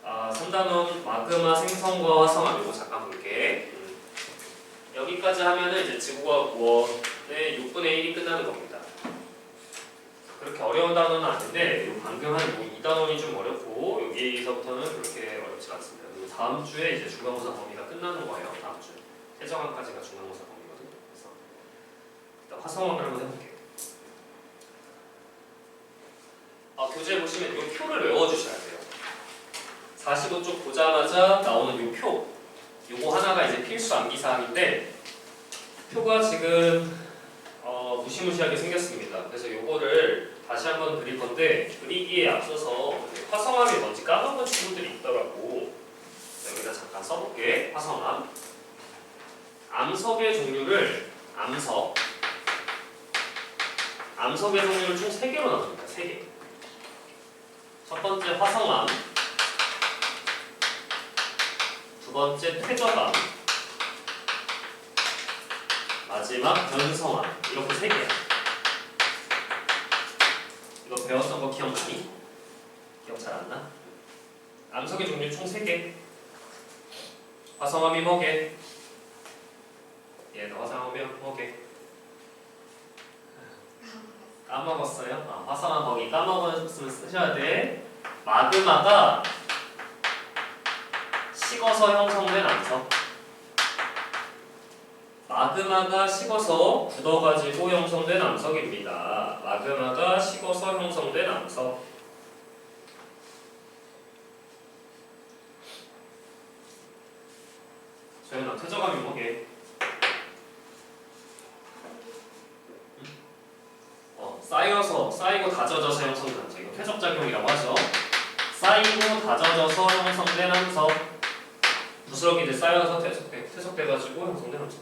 3단원 마그마 생성과 화성암 이거 잠깐 볼게. 여기까지 하면은 이제 지구과학 9원의 6분의 1이 끝나는 겁니다. 그렇게 어려운 단어는 아닌데 방금 한 2단원이 좀 어렵고 여기서부터는 그렇게 어렵지 않습니다. 그리고 다음 주에 이제 중간고사 범위가 끝나는 거예요. 다음 주 최정안까지가 중간고사 범위거든요. 그래서 일단 화성암을 한번 해볼게요. 교재 보시면 이 표를 외워주셔야 돼요. 45쪽 보자마자 나오는 이 표, 요거 하나가 이제 필수 암기사항인데 표가 지금 무시무시하게 생겼습니다. 그래서 요거를 다시 한번 그릴 건데 그리기에 앞서서 화성암이 뭔지 까먹은 친구들이 있더라고. 여기다 잠깐 써볼게. 화성암. 암석의 종류를 암석의 종류를 총 3개로 나눕니다. 3개. 첫 번째 화성암, 두 번째 퇴적암, 마지막 변성암. 이렇게 3개야. 이거 배웠던 거 기억나니? 기억 잘 안 나? 암석의 종류 총 3개. 화성암이 뭐게? 얘도 화성암이 뭐게? 까먹었어요? 화성암 거기 까먹었으면 쓰셔야 돼. 마그마가 식어서 형성된 암석. 마그마가 식어서 굳어가지고 형성된 암석입니다. 마그마가 식어서 형성된 암석. 소연아, 퇴적암이 뭐게? 쌓이고 다져져서 형성된 암석. 이거 퇴적작용이라고 하죠. 쌓이고 다져져서 형성된 암석. 부스러기들 쌓여서 퇴적돼가지고 형성된 암석.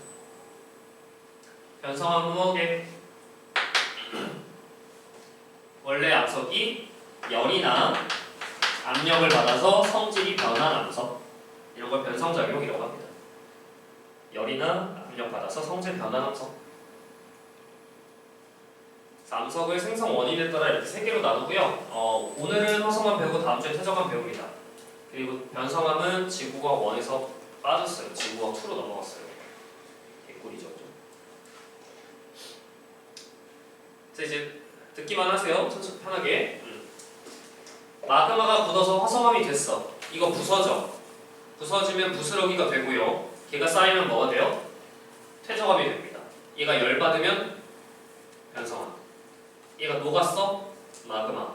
변성암은 뭐게? 원래 암석이 열이나 압력을 받아서 성질이 변한 암석. 이런 걸 변성작용이라고 합니다. 열이나 압력 받아서 성질 변한 암석. 암석을 생성 원인에 따라 이렇게 3개로 나누고요. 오늘은 화성암 배우고 다음 주에 퇴적암 배웁니다. 그리고 변성암은 지구과학 1에서 빠졌어요. 지구과학 2로 넘어갔어요. 개꿀이죠. 자, 이제 듣기만 하세요. 천천히 편하게. 마그마가 굳어서 화성암이 됐어. 이거 부서져. 부서지면 부스러기가 되고요. 걔가 쌓이면 뭐가 돼요? 퇴적암이 됩니다. 얘가 열받으면 변성암. 얘가 녹았어? 마그마.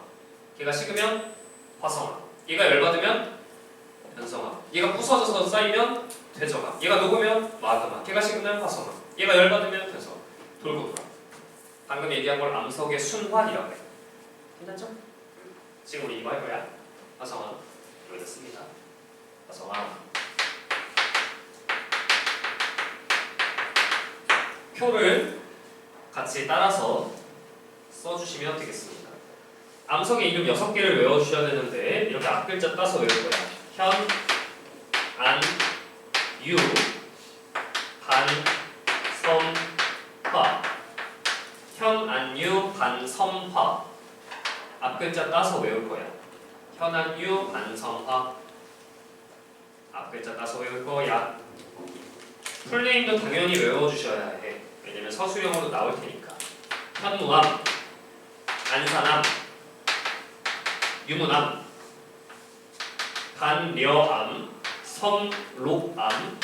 걔가 식으면 화성암. 얘가 열받으면 변성암. 얘가 부서져서 쌓이면 퇴적암. 얘가 녹으면 마그마. 걔가 식으면 화성암. 얘가 열받으면 변성암. 돌고 돌아. 방금 얘기한 걸 암석의 순환이라고 해. 괜찮죠? 지금 우리 이거 할 거야. 화성암. 여기다 씁니다. 화성암. 표를 같이 따라서 써주시면 되겠습니다. 암석의 이름 6개를 외워주셔야 되는데 이렇게 앞글자 따서 외울 거야. 현, 안, 유, 반, 섬, 화. 현, 안, 유, 반, 섬, 화. 앞글자 따서 외울 거야. 현, 안, 유, 반, 섬, 화. 앞글자 따서 외울 거야. 풀네임도 당연히 외워주셔야 해. 왜냐면 서술형으로 나올 테니까. 현무암, 안산암, 유문암, 반려암, 섬록암,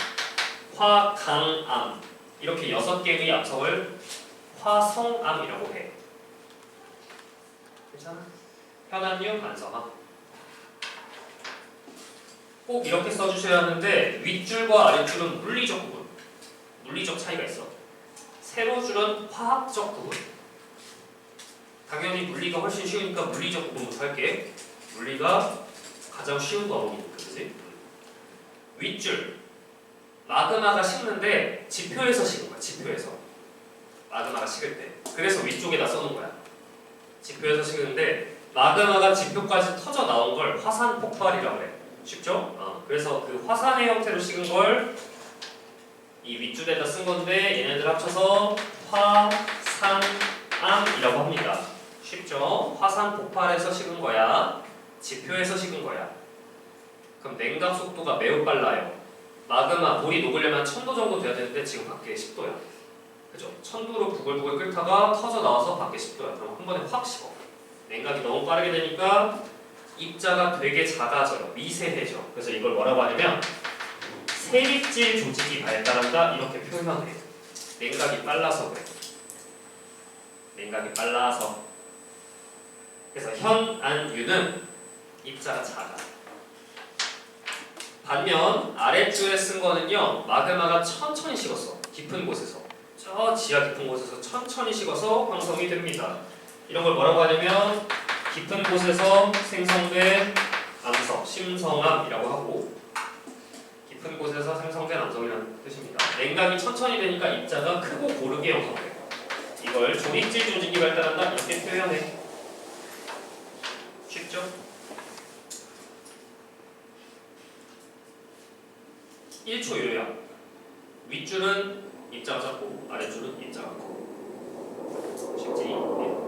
화강암. 이렇게 6개의 암석을 화성암이라고 해. 괜찮아? 현안유, 반성암. 꼭 이렇게 써주셔야 하는데 윗줄과 아랫줄은 물리적 구분, 물리적 차이가 있어. 세로줄은 화학적 구분. 당연히 물리가 훨씬 쉬우니까 물리적 구분부터 할게. 물리가 가장 쉬운 과목이니까, 그치? 윗줄, 마그마가 식는데 지표에서 식은 거야. 지표에서 마그마가 식을 때. 그래서 위쪽에다 써놓은 거야. 지표에서 식는데 마그마가 지표까지 터져 나온 걸 화산 폭발이라고 해. 쉽죠? 그래서 그 화산의 형태로 식은 걸 이 윗줄에다 쓴 건데 얘네들 합쳐서 화산암이라고 합니다. 쉽죠? 화산 폭발에서 식은 거야. 지표에서 식은 거야. 그럼 냉각 속도가 매우 빨라요. 마그마, 물이 녹으려면 1000도 정도 돼야 되는데 지금 밖에 10도야. 그죠? 1000도로 부글부글 끓다가 터져 나와서 밖에 10도야. 그럼 한 번에 확 식어. 냉각이 너무 빠르게 되니까 입자가 되게 작아져요. 미세해져. 그래서 이걸 뭐라고 하냐면 세립질 조직이 발달한다 이렇게 표현해요. 냉각이 빨라서 그래. 냉각이 빨라서. 그래서 현, 안, 유는 입자가 작아. 반면 아랫줄에 쓴 거는요. 마그마가 천천히 식었어. 깊은 곳에서. 저 지하 깊은 곳에서 천천히 식어서 형성이 됩니다. 이런 걸 뭐라고 하냐면 깊은 곳에서 생성된 암석, 심성암이라고 하고 깊은 곳에서 생성된 암석이라는 뜻입니다. 냉각이 천천히 되니까 입자가 크고 고르게 형성돼요. 이걸 조립질 조직이 발달한다 이렇게 표현해. 쉽죠? 1초 요약. 윗줄은 입자가 작고 아랫줄은 입자가 크고. 쉽지? 네.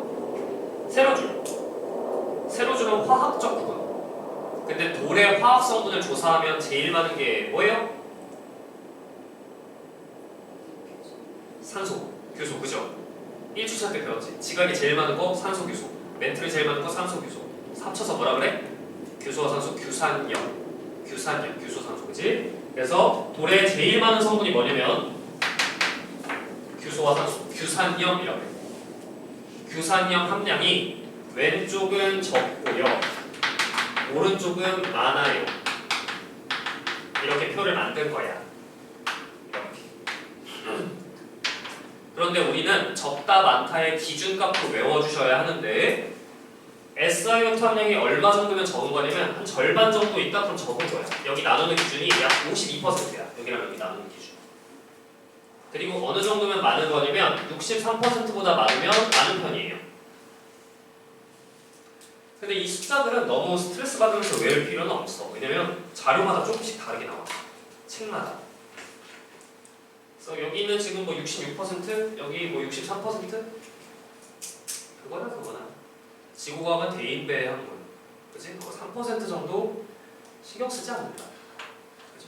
세로줄은 화학적 구분. 근데 돌의 화학 성분을 조사하면 제일 많은 게 뭐예요? 산소, 규소, 그죠? 1주차 때 배웠지? 지각이 제일 많은 거 산소, 규소. 멘틀이 제일 많은 거 산소, 규소. 합쳐서 뭐라 그래? 규소와 산소, 규산염. 규산염, 규소, 산소, 그지? 그래서 돌에 제일 많은 성분이 뭐냐면 규소와 산소, 규산염이라고 해요. 규산염 함량이 왼쪽은 적고요. 오른쪽은 많아요. 이렇게 표를 만든 거야. 이렇게. 그런데 우리는 적다 많다의 기준값으로 외워주셔야 하는데 SiO2 함량이 얼마 정도면 적은 거냐면 한 절반 정도 있다 그럼 적은 거야. 여기 나누는 기준이 약 52%야. 여기랑 여기 나누는 기준. 그리고 어느 정도면 많은 거냐면 63%보다 많으면 많은 편이에요. 근데 이 숫자들은 너무 스트레스 받으면서 외울 필요는 없어. 왜냐면 자료마다 조금씩 다르게 나와. 책마다. 그래서 여기는 지금 뭐 66%, 여기 뭐 63%? 그거나. 지구과학은 대인배의 학문. 그치? 3% 정도 신경 쓰지 않는다. 그치?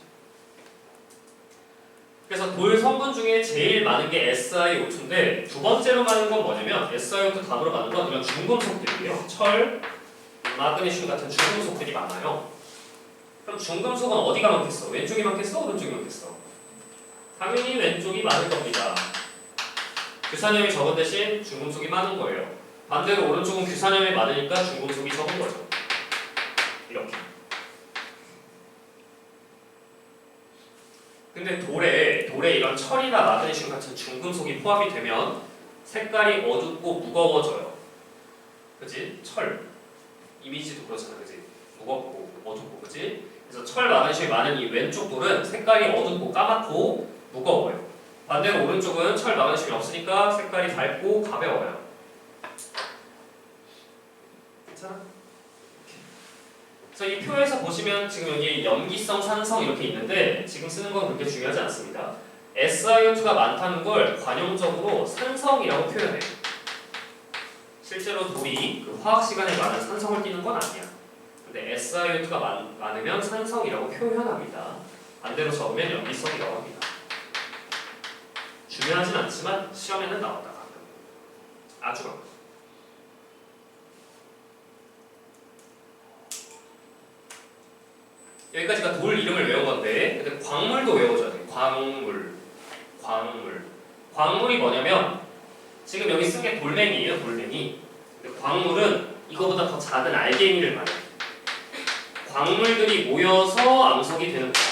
그래서 돌 성분 중에 제일 많은 게 SiO2인데 두 번째로 많은 건 뭐냐면 SiO2 다음으로 많은 건 이런 중금속들이에요. 철, 마그네슘 같은 중금속들이 많아요. 그럼 중금속은 어디가 많겠어? 왼쪽이 많겠어? 오른쪽이 많겠어? 당연히 왼쪽이 많을 겁니다. 규산염이 적은 대신 중금속이 많은 거예요. 반대로 오른쪽은 규산염이 많으니까 중금속이 적은 거죠. 이렇게. 근데 돌에 이런 철이나 마그네슘 같은 중금속이 포함이 되면 색깔이 어둡고 무거워져요. 그치? 철. 이미지도 그렇잖아. 그치? 무겁고 어둡고. 그치? 그래서 철, 마그네슘이 많은 이 왼쪽 돌은 색깔이 어둡고 까맣고 무거워요. 반대로 오른쪽은 철, 마그네슘이 없으니까 색깔이 밝고 가벼워요. 괜찮아? 그래서 이 표에서 보시면 지금 여기 염기성, 산성 이렇게 있는데 지금 쓰는 건 그렇게 중요하지 않습니다. SiO2가 많다는 걸 관용적으로 산성이라고 표현해요. 실제로 돌이 그 화학 시간에 많은 산성을 띠는 건 아니야. 근데 SiO2가 많으면 산성이라고 표현합니다. 반대로 적으면 염기성이라고 합니다. 중요하진 않지만 시험에는 나온다 가끔. 아주 가끔. 여기까지가 돌 이름을 외운 건데, 근데 광물도 외워줘야 돼. 광물이 뭐냐면 지금 여기 쓴 게 돌멩이에요. 돌멩이. 근데 광물은 이거보다 더 작은 알갱이를 말해요. 광물들이 모여서 암석이 되는 거야.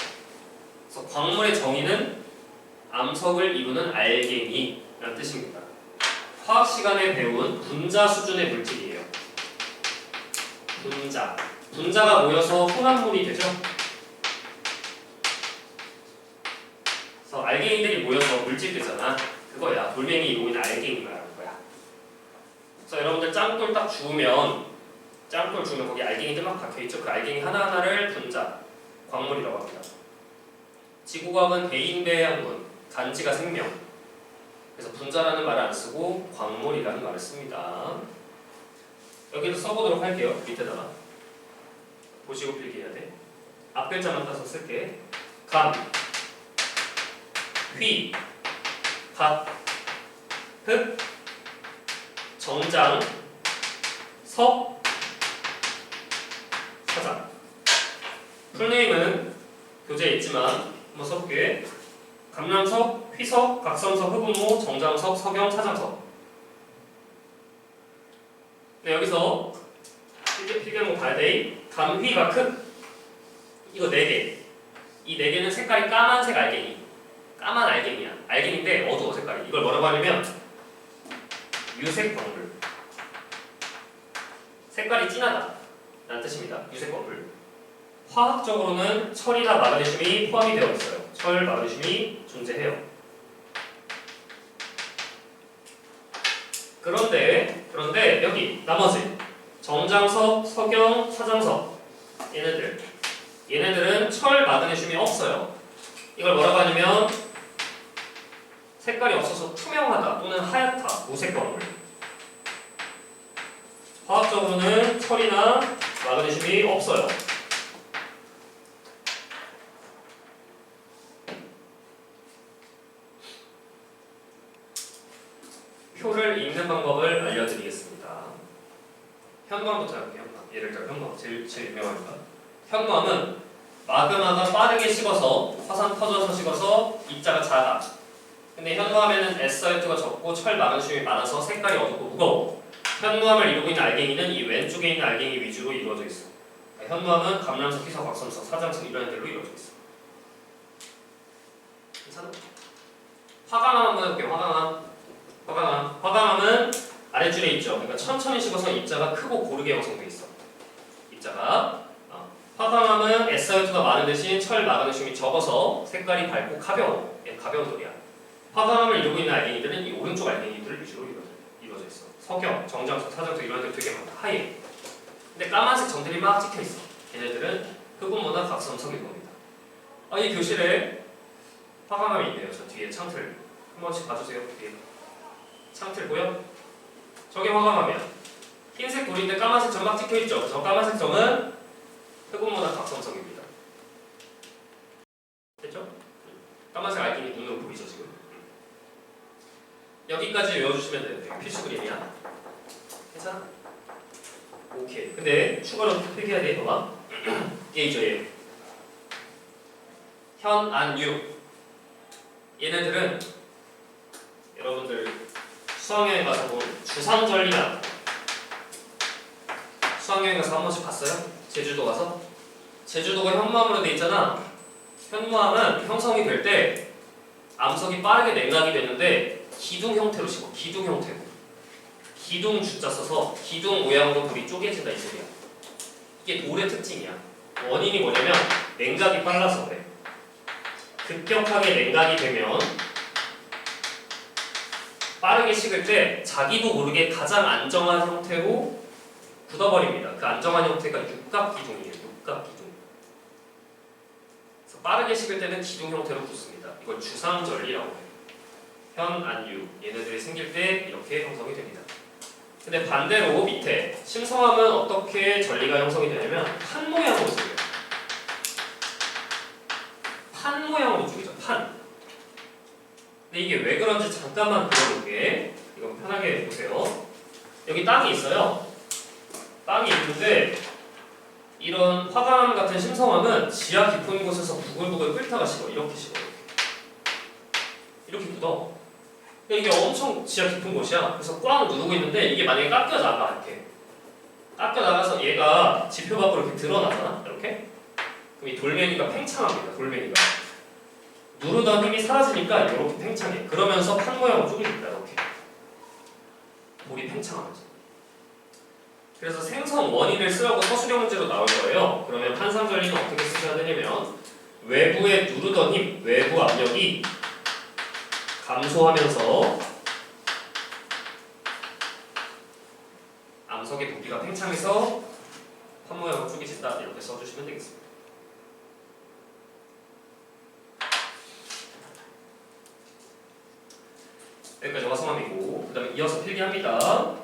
그래서 광물의 정의는 암석을 이루는 알갱이라는 뜻입니다. 화학 시간에 배운 분자 수준의 물질이에요. 분자가 모여서 혼합물이 되죠. 그래서 알갱이들이 모여서 물질 되잖아. 그거야. 돌멩이 이루고 있는 알갱이 말하는 거야. 그래서 여러분들 짱돌 딱 주우면 거기 알갱이들 막 박혀있죠. 그 알갱이 하나하나를 분자, 광물이라고 합니다. 지구과학은 대인배의 학문, 간지가 생명. 그래서 분자라는 말을 안 쓰고 광물이라는 말을 씁니다. 여기도 써보도록 할게요. 밑에다가 보시고 필기해야 돼. 앞 글자만 따서 쓸게. 감, 휘, 갓, 흑, 정장, 석, 사장. 풀네임은 교재에 있지만 한번 써볼게. 감람석, 휘석, 각성석, 흑운모, 정장석, 석영, 사장석. 네, 여기서 필기하는 거 봐야 돼. 감, 휘, 각, 흑. 이거 4개. 이 4개는 색깔이 까만색 알갱이. 까만 알갱이야. 알갱인데 어두워 색깔이. 이걸 뭐라고 하냐면 유색 광물. 색깔이 진하다 라는 뜻입니다. 유색 광물. 화학적으로는 철이나 마그네슘이 포함이 되어 있어요. 철, 마그네슘이 존재해요. 그런데 여기 나머지 정장석, 석영, 사장석 얘네들은 철, 마그네슘이 없어요. 이걸 뭐라고 하냐면 색깔이 없어서 투명하다 또는 하얗다, 무색 광물. 화학적으로는 철이나 마그네슘이 없어요. 표를 읽는 방법을 알려드리겠습니다. 현무암부터 할게요. 예를 들어 현무암 제일 유명하니까. 현무암은 마그마가 빠르게 식어서 화산 터져서 식어서 입자가 작아. 근데 현무암에는 SiO2가 적고 철, 마그네슘이 많아서 색깔이 어둡고 무거워. 현무암을 이루고 있는 알갱이는 이 왼쪽에 있는 알갱이 위주로 이루어져 있어. 현무암은 감람석, 희석, 박섬석, 사장석 이런 애들로 이루어져 있어. 괜찮아? 화강암 한번 해볼게요. 화강암은 아래줄에 있죠. 그러니까 천천히 식어서 입자가 크고 고르게 형성돼 있어. 입자가. 화강암은 SiO2가 많은 대신 철, 마그네슘이 적어서 색깔이 밝고 가벼워. 가벼운 돌이야. 화강암을 이루고 있는 알갱이들은 이 오른쪽 알갱이들을 위주로 이루어져 있어. 석영, 정장석, 사장석 이런 애들 되게 많다. 하얘. 근데 까만색 점들이 막 찍혀 있어. 걔네들은 흑운모나 각섬석일 겁니다. 이 교실에 화강암이 있네요. 저 뒤에 창틀 한 번씩 봐주세요. 뒤에. 창틀 보여? 저게 화강암이야. 흰색 돌인데 까만색 점 막 찍혀있죠? 저 까만색 점은 흑운모나 각성석입니다. 됐죠? 까만색 알갱이 눈으로 보이죠 지금? 여기까지 외워주시면 돼요. 필수 그림이야. 괜찮아? 오케이. 근데 추가로 필기해야 돼. 봐봐. 얘죠 얘. 현, 안, 유. 얘네들은 여러분들 수학여행 가서 뭐 주상절리나 수학여행 가서 한 번씩 봤어요? 제주도 가서? 제주도가 현무암으로 돼 있잖아. 현무암은 형성이 될 때 암석이 빠르게 냉각이 되는데 기둥 형태로 식어. 기둥 형태로. 기둥 주자 써서 기둥 모양으로 돌이 쪼개진다 이 소리야. 이게 돌의 특징이야. 원인이 뭐냐면 냉각이 빨라서 그래. 급격하게 냉각이 되면 빠르게 식을 때 자기도 모르게 가장 안정한 형태로 굳어버립니다. 그 안정한 형태가 육각기둥이에요. 육각기둥. 그래서 빠르게 식을 때는 기둥 형태로 굳습니다. 이걸 주상절리라고 해요. 현, 안, 유. 얘네들이 생길 때 이렇게 형성이 됩니다. 근데 반대로 밑에 심성암은 어떻게 전리가 형성이 되냐면 판 모양으로 생겨요. 판 모양으로 죽이죠. 판. 근데 이게 왜 그런지 잠깐만 그려볼게. 이건 편하게 보세요. 여기 땅이 있어요. 땅이 있는데 이런 화강암 같은 심성암은 지하 깊은 곳에서 부글부글 끓다가 식어. 이렇게 식어요. 이렇게 굳어. 이게 엄청 지하 깊은 곳이야. 그래서 꽉 누르고 있는데 이게 만약에 깎여 나가 이렇게 깎여 나가서 얘가 지표 밖으로 이렇게 드러나잖아. 이렇게. 그럼 이 돌멩이가 팽창합니다. 돌멩이가. 누르던 힘이 사라지니까 이렇게 팽창해. 그러면서 판 모양으로 쪼개집니다. 이렇게. 돌이 팽창하면서. 그래서 생성 원인을 쓰라고 서술형 문제로 나올 거예요. 그러면 판상전리는 어떻게 쓰셔야 되냐면 외부에 누르던 힘, 외부 압력이 감소하면서 암석의 부피가 팽창해서 판 모양으로 쪼개진다. 이렇게 써주시면 되겠습니다. 여기까지 화성암이고 그 다음에 이어서 필기합니다.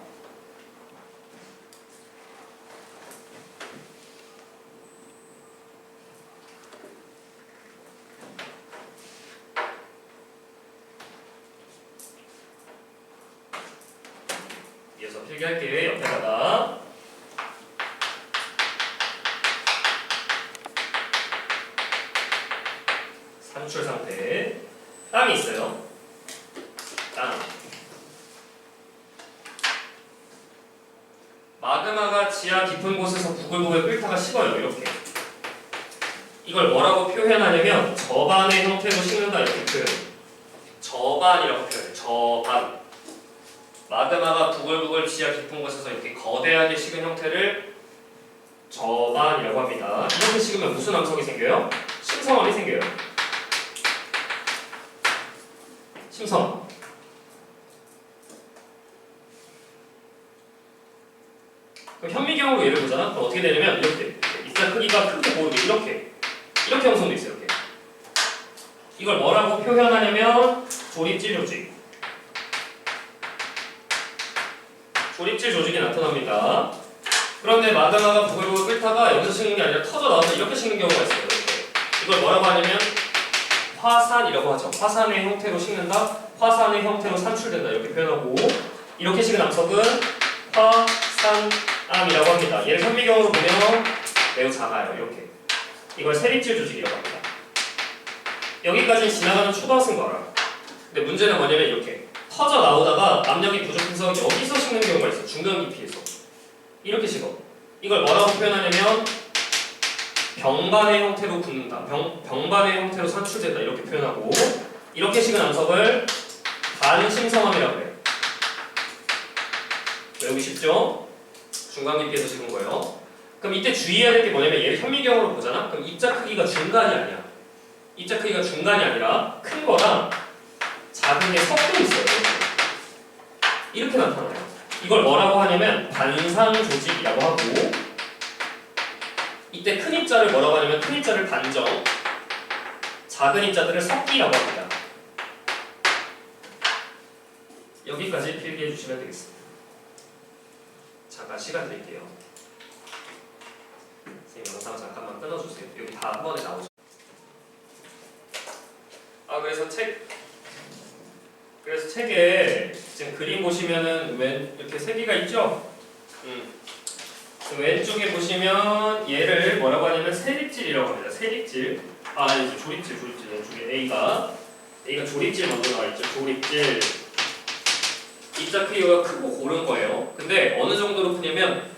여기에서 필기할게. 옆에다가 산출 상태. 땅이 있어요. 땅. 마그마가 지하 깊은 곳에서 부글부글 끓다가 식어요. 이렇게. 이걸 뭐라고 표현하냐면 저반의 형태로 식는다 이렇게 표현해요. 저반이라고 표현해요. 저반. 마그마가 부글부글 지하 깊은 곳에서 이렇게 거대하게 식은 형태를 저반이라고 합니다. 이렇게 식으면 무슨 암석이 생겨요? 심성암이 생겨요. 심성암. 그럼 현미경으로 예를 보잖아? 그럼 어떻게 되냐면 이렇게 입자 크기가 크게 보이게 이렇게 형성돼 있어요. 이렇게. 이걸 뭐라고 표현하냐면 조립질 조직. 조립질 조직이 나타납니다. 그런데 마그마가 부글부글 끓다가 여기서 식는 게 아니라 터져 나와서 이렇게 식는 경우가 있어요. 이렇게. 이걸 뭐라고 하냐면 화산이라고 하죠. 화산의 형태로 식는다. 화산의 형태로 산출된다. 이렇게 표현하고 이렇게 식은 암석은 화산암이라고 합니다. 얘를 현미경으로 보면 매우 작아요. 이렇게. 이걸 세립질 조직이라고 합니다. 여기까지는 지나가는 초등학생 거 알아. 근데 문제는 뭐냐면 이렇게 터져 나오다가 압력이 부족해서 여기서 식는 경우가 있어. 중간 깊이에서. 이렇게 식어. 이걸 뭐라고 표현하냐면 병반의 형태로 붙는다. 병반의 형태로 산출된다. 이렇게 표현하고 이렇게 식은 암석을 반심성암이라고 해요. 외우기 쉽죠? 중간 깊이에서 식은 거예요. 그럼 이때 주의해야 될 게 뭐냐면 얘를 현미경으로 보잖아? 그럼 입자 크기가 중간이 아니야. 입자 크기가 중간이 아니라 큰 거랑 작은 게 섞여 있어요. 이렇게 나타나요. 이걸 뭐라고 하냐면 반상 조직이라고 하고 이때 큰 입자를 뭐라고 하냐면 큰 입자를 반정, 작은 입자들을 섞기라고 합니다. 여기까지 필기해 주시면 되겠습니다. 잠깐 시간 드릴게요. 선생님 영상 잠깐만 끊어주세요. 여기 다 한 번에 나오죠. 그래서 책에 지금 그림 보시면은 이렇게 세 개가 있죠? 그 왼쪽에 보시면 얘를 뭐라고 하냐면 세립질이라고 합니다. 세립질. 이제 조립질. 왼쪽에 A가 조립질 먼저 나와 있죠. 조립질. 입자 크기가 크고 고른 거예요. 근데 어느 정도로 크냐면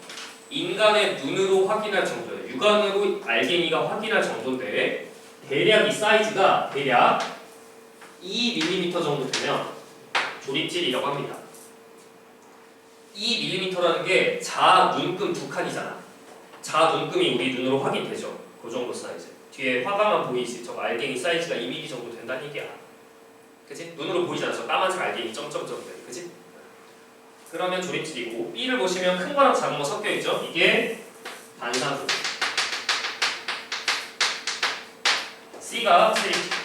인간의 눈으로 확인할 정도예요. 육안으로 알갱이가 확인할 정도인데 대략 이 사이즈가 대략 2mm 정도 되면 조립질이라고 합니다. 2mm라는 게 자 눈금 두 칸이잖아. 자 눈금이 우리 눈으로 확인되죠. 그 정도 사이즈. 뒤에 화가만 보이지? 저 알갱이 사이즈가 2mm 정도 된다는 얘기야. 그치? 눈으로 보이지 않아. 저 까만색 알갱이 점점점. 그치? 그러면 조립질이고 B를 보시면 큰 거랑 작은 거 섞여 있죠? 이게 반상 조직. C가 세립질.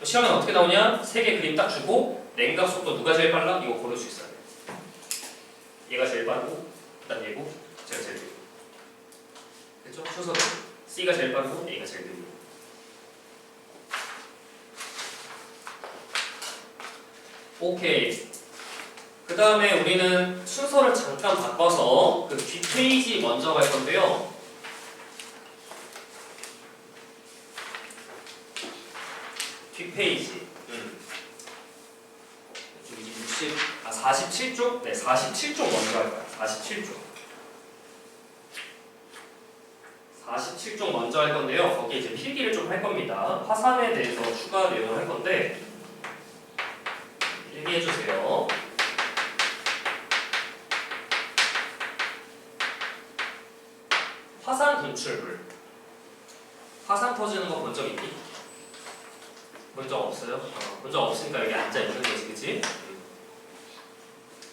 시험은 어떻게 나오냐? 세 개 그림 딱 주고 냉각 속도 누가 제일 빨라? 이거 고를 수 있어야 돼. 얘가 제일 빠르고 일단 얘고 제가 제일 느리고. 그렇죠? 순서도 C가 제일 빠르고 A가 제일 느리고. 오케이. 그 다음에 우리는 순서를 잠깐 바꿔서 그 뒷페이지 먼저 갈 건데요. 뒷페이지. 47쪽? 네, 47쪽 먼저 할 거야. 47쪽. 47쪽 먼저 할 건데요. 거기에 이제 필기를 좀 할 겁니다. 화산에 대해서 추가 내용을 할 건데 필기해 주세요. 화산 분출물. 화산 터지는 거 본 적 있니? 본 적 없어요? 본 적 없으니까 여기 앉아 있는 거지, 그치?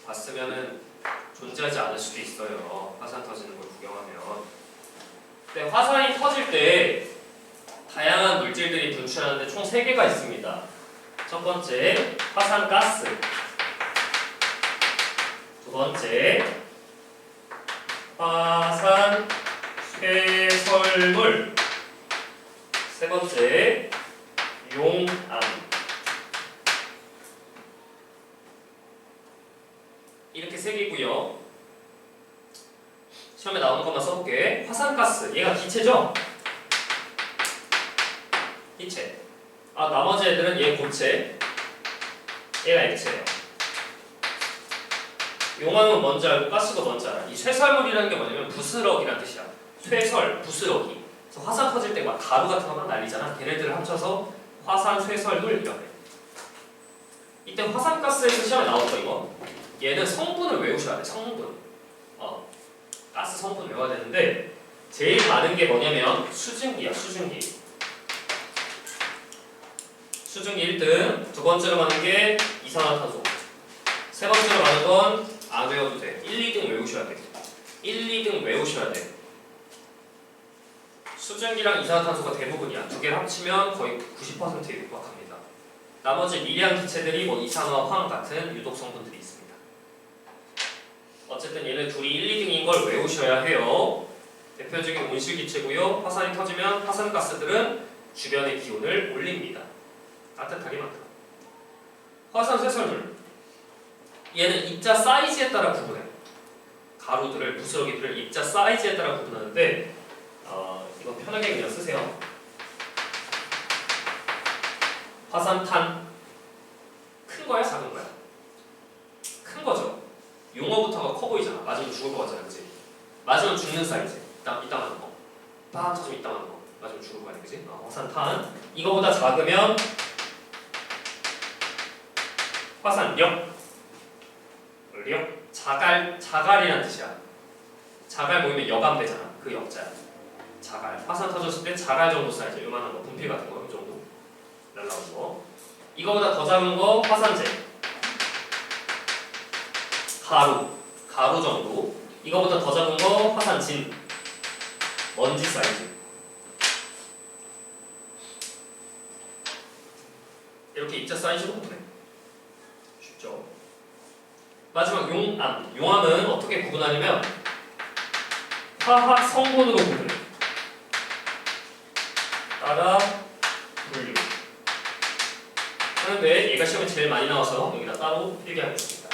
봤으면은 존재하지 않을 수도 있어요. 화산 터지는 걸 구경하면. 근데 화산이 터질 때 다양한 물질들이 분출하는데 총 3개가 있습니다. 첫 번째, 화산가스. 두 번째, 화산 쇠설물. 세 번째, 용암. 세 개고요. 시험에 나오는 것만 써볼게. 화산가스, 얘가 기체죠? 기체. 나머지 애들은 얘 고체, 얘가 액체예요. 용암은 뭔지 알고 가스가 뭔지 알아. 이 쇠설물이라는 게 뭐냐면 부스럭이라는 뜻이야. 쇠설, 부스럭이. 그래서 화산 터질 때 막 가루 같은 거 막 날리잖아. 걔네들을 합쳐서 화산, 쇠설물 이렇게. 이때 화산가스에서 시험에 나올 거 이거. 얘는 성분을 외우셔야 돼. 성분. 가스 성분 외워야 되는데 제일 많은 게 뭐냐면 수증기야. 수증기. 수증기 1등. 두 번째로 많은 게 이산화탄소. 세 번째로 많은 건 안 외워도 돼. 1, 2등 외우셔야 돼. 1, 2등 외우셔야 돼. 수증기랑 이산화탄소가 대부분이야. 두 개를 합치면 거의 90%에 육박합니다. 나머지 미량 기체들이 뭐 이산화, 황 같은 유독 성분들이 있습니다. 어쨌든 얘는 둘이 1, 2등인 걸 외우셔야 해요. 대표적인 온실기체고요. 화산이 터지면 화산가스들은 주변의 기온을 올립니다. 따뜻하게 만들어. 화산 쇠설물. 얘는 입자 사이즈에 따라 구분해. 가루들을, 부스러기들을 입자 사이즈에 따라 구분하는데 이거 편하게 그냥 쓰세요. 화산탄 큰 거야, 작은 거야? 큰 거죠. 용어부터가 커 보이잖아. 맞으면 죽을 거 같잖아, 그치? 맞으면 죽는 사이즈. 이따만한 거. 빵 터지면 이따만한 거. 맞으면 죽을 거 아니야, 그치? 화산탄. 이거보다 작으면 화산력. 력. 자갈이라는 뜻이야. 자갈 모이면 여감되잖아. 그 역자야. 자갈. 화산 터졌을 때 자갈 정도 사이즈. 요만한 거, 분필 같은 거, 이 정도. 날라오는 거. 이거보다 더 작은 거 화산재. 가루 정도. 이거보다 더 작은 거 화산진. 먼지 사이즈. 이렇게 입자 사이즈로 구분해. 쉽죠? 마지막 용암. 용암은 어떻게 구분하냐면 화학 성분으로 구분해. 따라 분류. 하는데 얘가 시험에 제일 많이 나와서 여기다 따로 필기하겠습니다.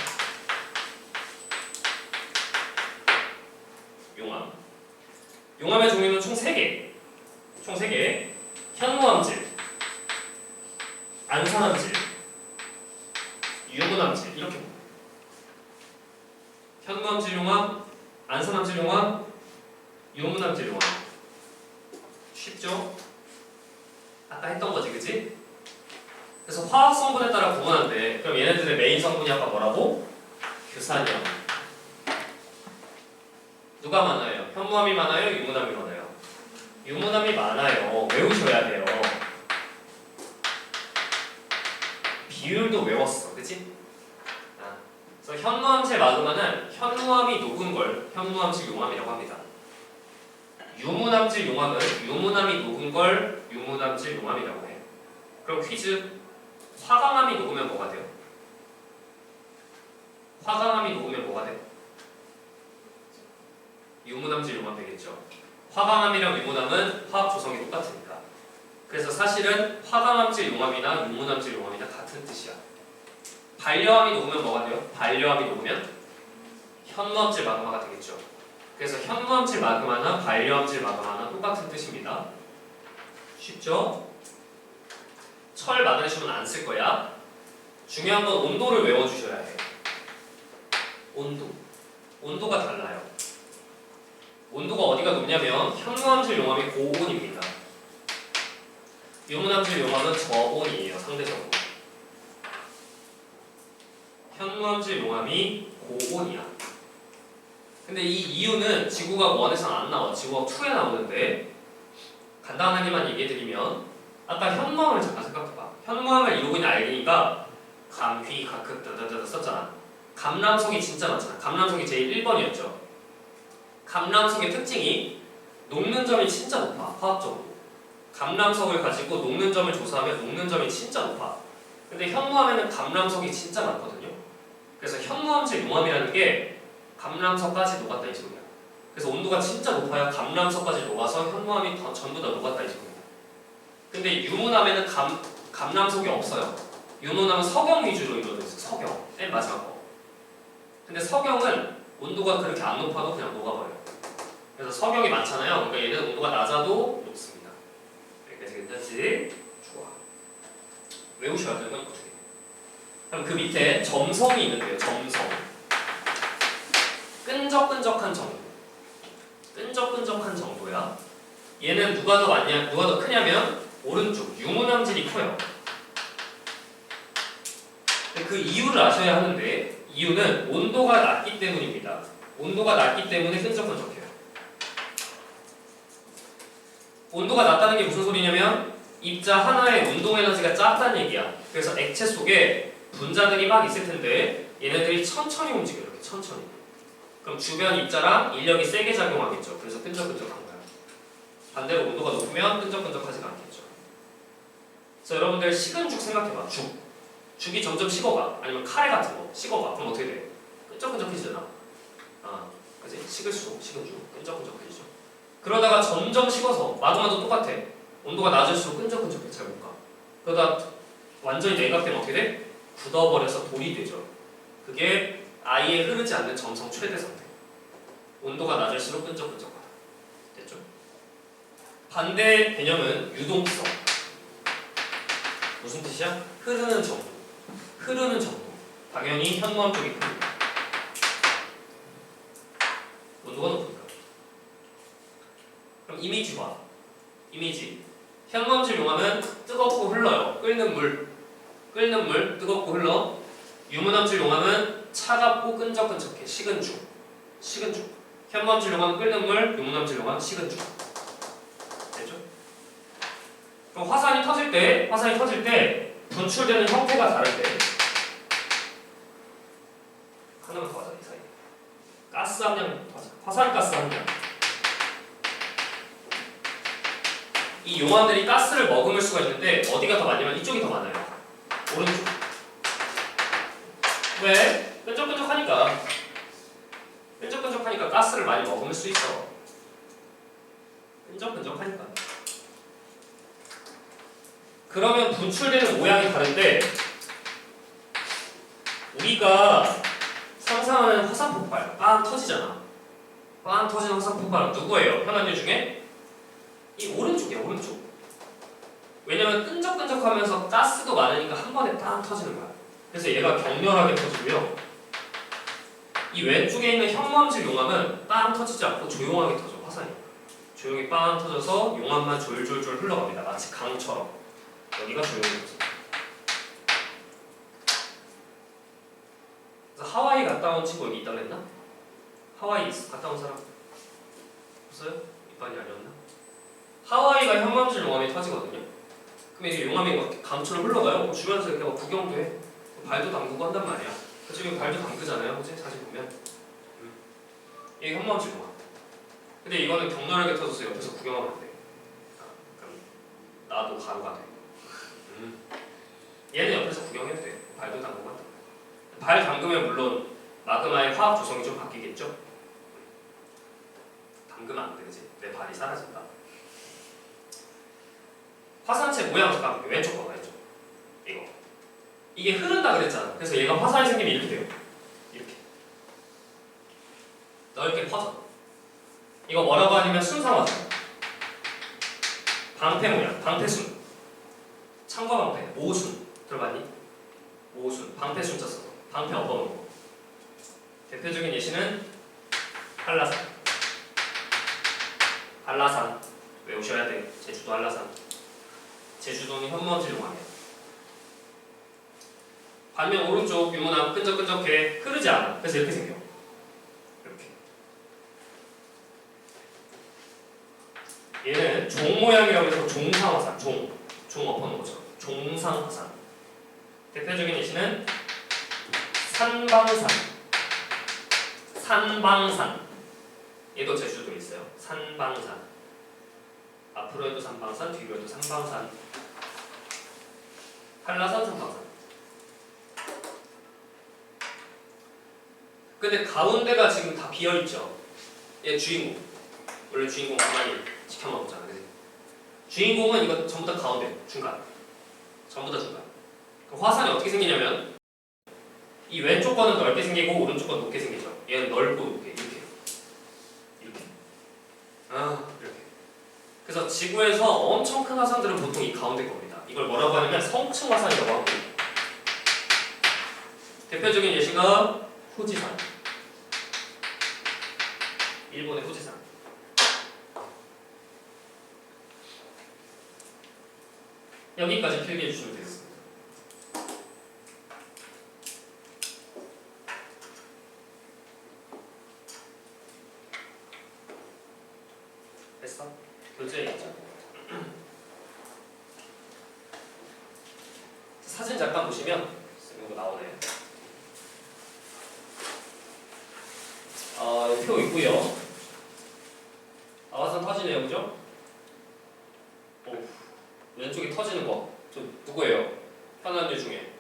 용암. 용암의 종류는 총 3개. 총 3개. 현무암질, 안산암질, 유문암질. 이렇게. 현무암질 용암, 안산암질 용암, 유문암질 용암. 쉽죠? 아까 했던 거지, 그치? 그래서 화학 성분에 따라 구분하는데, 그럼 얘네들의 메인 성분이 아까 뭐라고? 규산염. 누가 많아요? 현무암이 많아요? 유문암이 많아요? 유문암이 많아요. 외우셔야 돼요. 비율도 외웠어, 그치? 그래서 현무암질 마그마는 현무암이 녹은 걸 현무암질 용암이라고 합니다. 유문암질 용암은 유문암이 녹은 걸 유문암질 용암이라고 해. 그럼 퀴즈. 화강암이 녹으면 뭐가 돼요? 화강암이 녹으면 뭐가 돼? 유문암질 용암 되겠죠. 화강암이랑 유문암은 화학 조성이 똑같으니까. 그래서 사실은 화강암질 용암이나 유문암질 용암이나 같은 뜻이야. 반려암이 녹으면 뭐가 돼요? 반려암이 녹으면 현무암질 마그마가 되겠죠. 그래서 현무암질 마그마나 반려암질 마그마나 똑같은 뜻입니다. 쉽죠? 철 마늘 시험은 안 쓸 거야. 중요한 건 온도를 외워주셔야 해. 온도. 온도가 달라요. 온도가 어디가 높냐면 현무암질 용암이 고온입니다. 유문암질 용암은 저온이에요. 상대적으로. 현무암질 용암이 고온이야. 근데 이 이유는 지구가 1에서는 안 나와. 지구가 2에 나오는데 간단하게만 얘기해드리면 아까 현무암을 잠깐 생각해봐. 현무암을 이루고 있는 알갱이가 감, 휘, 가크 따다다다 썼잖아. 감람석이 진짜 많잖아. 감람석이 제일 1번이었죠. 감람석의 특징이 녹는 점이 진짜 높아. 화학적으로. 감람석을 가지고 녹는 점을 조사하면 녹는 점이 진짜 높아. 근데 현무암에는 감람석이 진짜 많거든요. 그래서 현무암질 용암이라는 게 감람석까지 녹았다 이 소리야. 그래서 온도가 진짜 높아야 감람석까지 녹아서 현무암이 전부 다 녹았다 이 소리야. 근데 유문암에는 감람석이 없어요. 유문암은 석영 위주로 이루어져 있어. 석영. 맨 마지막 거. 근데 석영은 온도가 그렇게 안 높아도 그냥 녹아버려요. 그래서 석영이 많잖아요. 그러니까 얘는 온도가 낮아도 녹습니다. 여기까지 괜찮지? 좋아. 외우셔야 되는 건 이거 두 개. 그럼 그 밑에 점성이 있는데요. 점성. 끈적끈적한 정도. 끈적끈적한 정도야. 얘는 누가 더 많냐, 누가 더 크냐면 오른쪽 유문함질이 커요. 그 이유를 아셔야 하는데 이유는 온도가 낮기 때문입니다. 온도가 낮기 때문에 끈적끈적해요. 온도가 낮다는 게 무슨 소리냐면 입자 하나의 운동 에너지가 작다는 얘기야. 그래서 액체 속에 분자들이 막 있을 텐데 얘네들이 천천히 움직여요. 이렇게 천천히. 그럼 주변 입자랑 인력이 세게 작용하겠죠. 그래서 끈적끈적한 거야. 반대로 온도가 높으면 끈적끈적하지가 않겠죠. 그래서 여러분들 식은 죽 생각해봐. 죽이 점점 식어가. 아니면 카레 같은 거 식어가. 그럼 어떻게 돼? 끈적끈적해지잖아. 아, 그지? 식을수록 식은 죽 끈적끈적해지죠. 그러다가 점점 식어서 마그마도 똑같아. 온도가 낮을수록 끈적끈적해. 잘 못 가. 그러다 완전히 냉각되면 어떻게 돼? 굳어버려서 돌이 되죠. 그게 아예 흐르지 않는 점성 최대 상태. 온도가 낮을수록 끈적끈적하다. 됐죠? 반대 개념은 유동성. 무슨 뜻이야? 흐르는 정도. 흐르는 정도. 당연히 현무암 쪽이 큽니다. 온도가 높으니까. 그럼 이미지 봐. 이미지. 현무암질 용암은 뜨겁고 흘러요. 끓는 물. 뜨겁고 흘러. 유문암질 용암은 차갑고 끈적끈적해. 식은 죽. 현무암질 용암은 끓는 물, 유문암질 용암은 식은 죽. 됐죠? 그럼 화산이 터질 때 분출되는 형태가 다른데 하나만 더 하자. 이 사이에 가스 함량 더 하자. 화산가스 함량. 이 용암들이 가스를 머금을 수가 있는데 어디가 더 많냐면 이쪽이 더 많아요. 오른쪽. 왜? 끈적끈적하니까 가스를 많이 머금을 수 있어. 끈적끈적하니까. 그러면 분출되는 모양이 다른데 우리가 상상하는 화산 폭발, 빵 터지잖아. 빵 터지는 화산 폭발은 누구예요? 현안일 중에? 이 오른쪽이야, 오른쪽. 왜냐면 끈적끈적하면서 가스도 많으니까 한 번에 빵 터지는 거야. 그래서 얘가 격렬하게 터지고요. 이 왼쪽에 있는 현무암질 용암은 빵 터지지 않고 조용하게 터져. 화산이 조용히 빵 터져서 용암만 졸졸졸 흘러갑니다. 마치 강처럼. 여기가 조용히 터져. 그래서 하와이 갔다 온 친구 여기 있다고 했나? 하와이 갔다 온 사람 없어요? 이빨이 아니었나? 하와이가 현무암질 용암이 터지거든요. 그럼 이게 용암이 막 강처럼 흘러가요. 주변에서 이렇게 막 구경도 해. 발도 담그고 한단 말이야. 지금 발도 담그잖아요. 그치? 사진 보면. 이게 현무암질 용암. 근데 이거는 격렬하게 터져서 옆에서 구경하면 안 돼. 그럼 나도 가루가 돼. 얘는 옆에서 구경해도 돼. 발도 담그고 한다. 발 담그면 물론 마그마의 화학 조성이 좀 바뀌겠죠? 담그면 안 돼, 그치? 내 발이 사라진다. 화산체 모양 잠깐 왼쪽 봐봐, 왼쪽. 이거. 이게 흐른다 그랬잖아. 그래서 얘가 화산이 생기면 이렇게 돼요. 이렇게. 넓게 퍼져. 이거 뭐라고 하냐면 순상화산. 방패 모양, 방패순. 창과방패, 오순. 들어봤니? 오순, 방패 순자 써. 방패 엎어놓은 거. 대표적인 예시는 한라산. 한라산 외우셔야 돼. 제주도 한라산. 제주도는 현무암질 용암이야. 반면 오른쪽 유문암 끈적끈적해. 흐르지 않아. 그래서 이렇게 생겨. 이렇게. 얘는 종 모양이라고 해서 종상화산. 종 엎어놓은 거죠. 종상화산. 대표적인 예시는 산방산. 얘도 제주도에 있어요. 산방산. 앞으로 해도 산방산, 뒤로 해도 산방산. 한라산, 산방산. 근데 가운데가 지금 다 비어있죠. 얘 주인공. 원래 주인공 가만히 지켜먹었잖아. 그치? 주인공은 이거 전부 다 가운데, 중간. 전부 다 중간. 그럼 화산이 어떻게 생기냐면 이 왼쪽 거는 넓게 생기고 오른쪽 건 높게 생기죠. 얘는 넓고 높게 이렇게. 이렇게. 그래서 지구에서 엄청 큰 화산들은 보통 이 가운데 겁니다. 이걸 뭐라고 하냐면 성층 화산이라고 합니다. 대표적인 예시가 후지산. 일본의 후지산. 여기까지 필기해 주시면 되겠습니다. 됐어? 교재에 있죠? 사진 잠깐 보시면 이거 나오네요. 여기 표 있고요. 화산 터지네요, 그죠? 왼쪽이 터지는 거. 저 누구예요? 현암질 중에.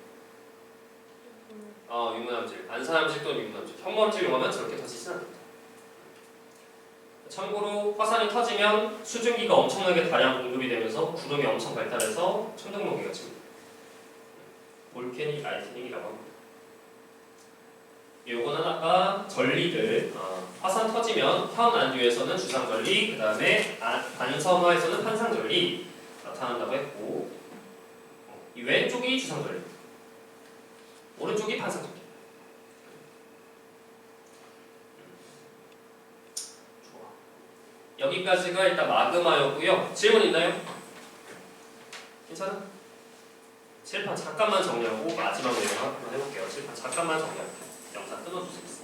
유문암질. 안산암질 또는 유문암질. 현무암질 용하면 저렇게 터지진 않습니다. 참고로 화산이 터지면 수증기가 엄청나게 다량 공급이 되면서 구름이 엄청 발달해서 천둥번개가 칩니다. 볼케닉 라이트닝이라고 합니다. 요거는 아까 전리들 화산 터지면 현안류에서는 주상전리, 그 다음에 반섬화에서는 한상전리 나타난다고 했고, 이 왼쪽이 주상전리, 오른쪽이 반상전리. 좋아. 여기까지가 일단 마그마였고요. 질문 있나요? 괜찮아? 칠판 잠깐만 정리하고 마지막 내용 한번 해볼게요. 칠판 잠깐만 정리할게요. 영상 끊어주세요.